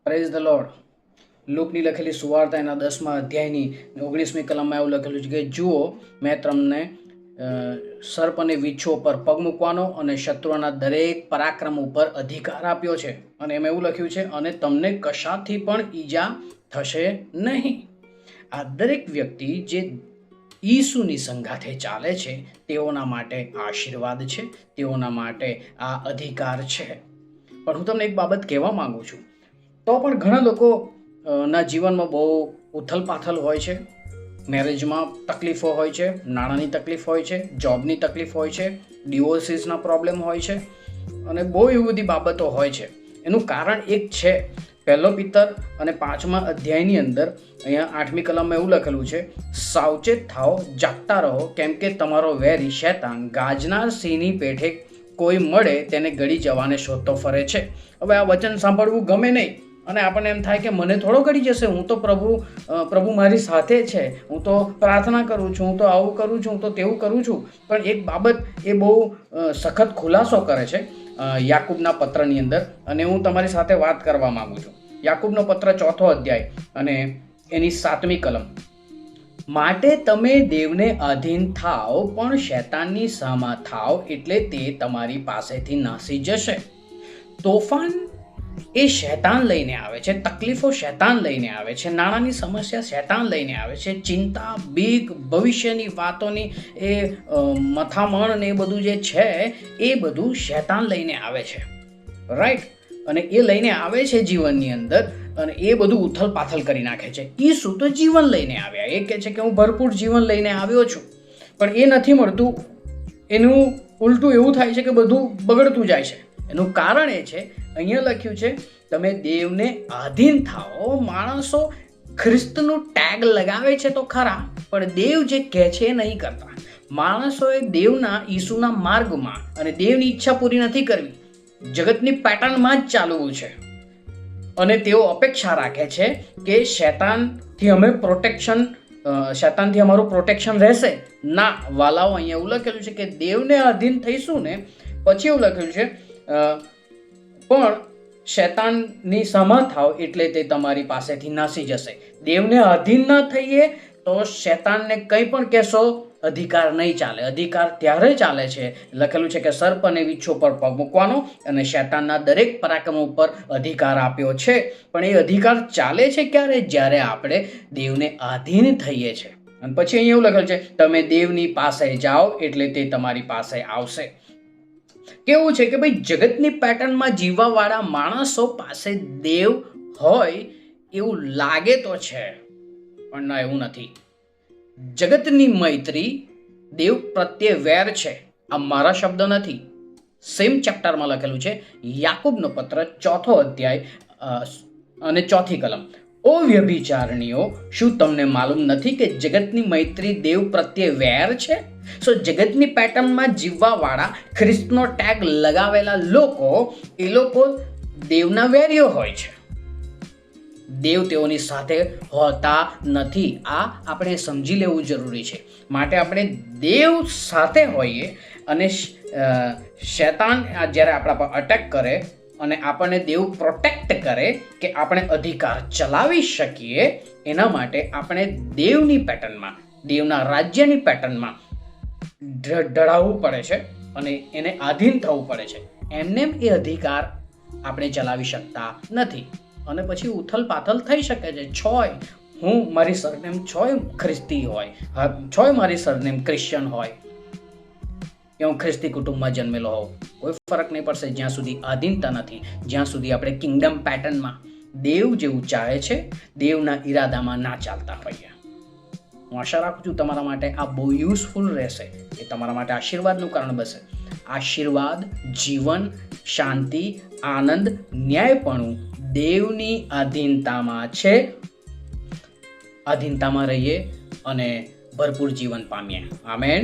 Praise the lord. લૂકની લખેલી સુવાર્તા એના 10મા અધ્યાયની 19મી કલમમાં એવું લખેલું છે કે જુઓ, મેં તમને સર્પ અને વીંછો પર પગ મૂકવાનો અને શત્રુના દરેક પરાક્રમ ઉપર અધિકાર આપ્યો છે. અને એમાં એવું લખ્યું છે, અને તમને કશાથી પણ ઈજા થશે નહીં. આ દરેક વ્યક્તિ જે ઈસુની સંગાથે ચાલે છે તેઓના માટે આશીર્વાદ છે, તેઓના માટે આ અધિકાર છે. પણ હું તમને એક બાબત કહેવા માંગુ છું. તો પણ ઘણા લોકો ના જીવનમાં બહુ ઉથલ પાથલ હોય છે. મેરેજમાં તકલીફો હોય છે, નાણાંની તકલીફ હોય છે, જોબની તકલીફ હોય છે, ડિવોર્સિસના પ્રોબ્લેમ હોય છે અને બહુ એવી બધી બાબતો હોય છે. એનું કારણ એક છે. પહેલો પિત્તર અને 5મા અધ્યાયની અંદર અહીંયા 8મી કલમમાં એવું લખેલું છે, સાવચેત થાઓ, જાગતા રહો, કેમ કે તમારો વેરી શૈતાન ગાજનાર સિંહની પેઠે કોઈ મળે તેને ગળી જવાને શોધતો ફરે છે. હવે આ વચન સાંભળવું ગમે નહીં અને આપણને એમ થાય કે મને થોડો ગળી જશે, હું તો પ્રભુ મારી સાથે છે, હું તો પ્રાર્થના કરું છું, હું તો આવું કરું છું, હું તો તેવું કરું છું. પણ એક બાબત એ બહુ સખત ખુલાસો કરે છે યાકૂબના પત્રની અંદર, અને હું તમારી સાથે વાત કરવા માંગુ છું. યાકૂબનો પત્ર 4થો અધ્યાય અને એની 7મી કલમ. માટે તમે દેવને આધીન થાઓ, પણ શૈતાનની સામા થાઓ, એટલે તે તમારી પાસેથી નાસી જશે. તોફાન એ શૈતાન લઈને આવે છે, તકલીફો શૈતાન લઈને આવે છે, નાણાંની સમસ્યા શૈતાન લઈને આવે છે, ચિંતા, બીક, ભવિષ્યની વાતોની એ મથામણ ને એ બધું જે છે એ બધું શૈતાન લઈને આવે છે. રાઈટ? અને એ લઈને આવે છે જીવનની અંદર, અને એ બધું ઉથલ પાથલ કરી નાખે છે. ઈસુ તો જીવન લઈને આવ્યા. એ કહે છે કે હું ભરપૂર જીવન લઈને આવ્યો છું, પણ એ નથી મળતું. એનું ઉલટું એવું થાય છે કે બધું બગડતું જાય છે. એનું કારણ એ છે, અહીંયા લખ્યું છે, તમે દેવને આધીન થાઓ. માણસો ખ્રિસ્તનું ટેગ લગાવે છે તો ખરા, પણ દેવ જે કહે છે એ નહીં કરતા. માણસોએ દેવના ઈસુના માર્ગમાં અને દેવની ઈચ્છા પૂરી નથી કરવી, જગતની પેટર્નમાં જ ચાલવું છે. અને તેઓ અપેક્ષા રાખે છે કે શૈતાનથી અમારું પ્રોટેક્શન રહેશે. ના વાલાઓ, અહીંયા એવું લખેલું છે કે દેવને આધીન થઈશું ને, પછી એવું લખેલું છે પણ શૈતાનની સમા થાવ એટલે તે તમારી પાસેથી નાસી જશે. દેવને આધીન ના થઈએ તો શૈતાનને કંઈ પણ કહેશો, અધિકાર નહીં ચાલે. અધિકાર ત્યારે ચાલે છે, લખેલું છે કે સર્પ અને વીંછો પર પગ મૂકવાનો અને શૈતાનના દરેક પરાક્રમ ઉપર અધિકાર આપ્યો છે. પણ એ અધિકાર ચાલે છે ક્યારે? જ્યારે આપણે દેવને આધીન થઈએ છીએ. અને પછી અહીંયા એવું લખેલું છે, તમે દેવની પાસે જાઓ એટલે તે તમારી પાસે આવશે. કેવું છે કે ભાઈ, જગતની પેટર્નમાં જીવવાવાળા માણસો પાસે દેવ હોય એવું લાગે તો છે, પણ ના, એવું નથી. જગતની મૈત્રી દેવ પ્રત્યે વેર છે. આ મારા શબ્દ નથી, સેમ ચેપ્ટરમાં લખેલું છે, યાકૂબનો પત્ર 4થો અધ્યાય અને 4થી કલમ. ઓ વ્યભિચારણીઓ, શું તમને માલુમ નથી કે જગતની મૈત્રી દેવ પ્રત્યે વેર છે? સો જગતની પેટર્નમાં જીવવાવાળા, ખ્રિસ્તનો ટેગ લગાવેલા લોકો, એ લોકો દેવના વેરીઓ હોય છે. દેવ તેઓની સાથે હોતા નથી. આ આપણે સમજી લેવું જરૂરી છે. માટે આપણે દેવ સાથે હોઈએ અને શૈતાન જ્યારે આપણા પર અટેક કરે અને આપણને દેવ પ્રોટેક્ટ કરે કે આપણે અધિકાર ચલાવી શકીએ, એના માટે આપણે દેવની પેટર્નમાં, દેવના રાજ્યની પેટર્નમાં ઢળાવવું પડે છે અને એને આધીન થવું પડે છે. એમને એ અધિકાર આપણે ચલાવી શકતા નથી. અને પછી ઉથલ પાથલ થઈ શકે છે. મારી સરનેમ ખ્રિસ્તી હોય, મારી સરનેમ ક્રિશ્ચન હોય, કે હું ખ્રિસ્તી કુટુંબમાં જન્મેલો હોઉં, કોઈ ફરક નહીં પડશે જ્યાં સુધી આધીનતા નથી, જ્યાં સુધી આપણે કિંગડમ પેટર્નમાં દેવ જેવું ચાહે છે દેવના ઈરાદામાં ના ચાલતા હોઈએ. હું આશા રાખું છું તમારા માટે આ બહુ યુઝફુલ રહેશે, એ તમારા માટે આશીર્વાદનું કારણ બનશે. આશીર્વાદ, જીવન, શાંતિ, આનંદ, ન્યાયપણું દેવની આધીનતામાં છે. આધીનતામાં રહીએ અને ભરપૂર જીવન પામીએ. આમેન.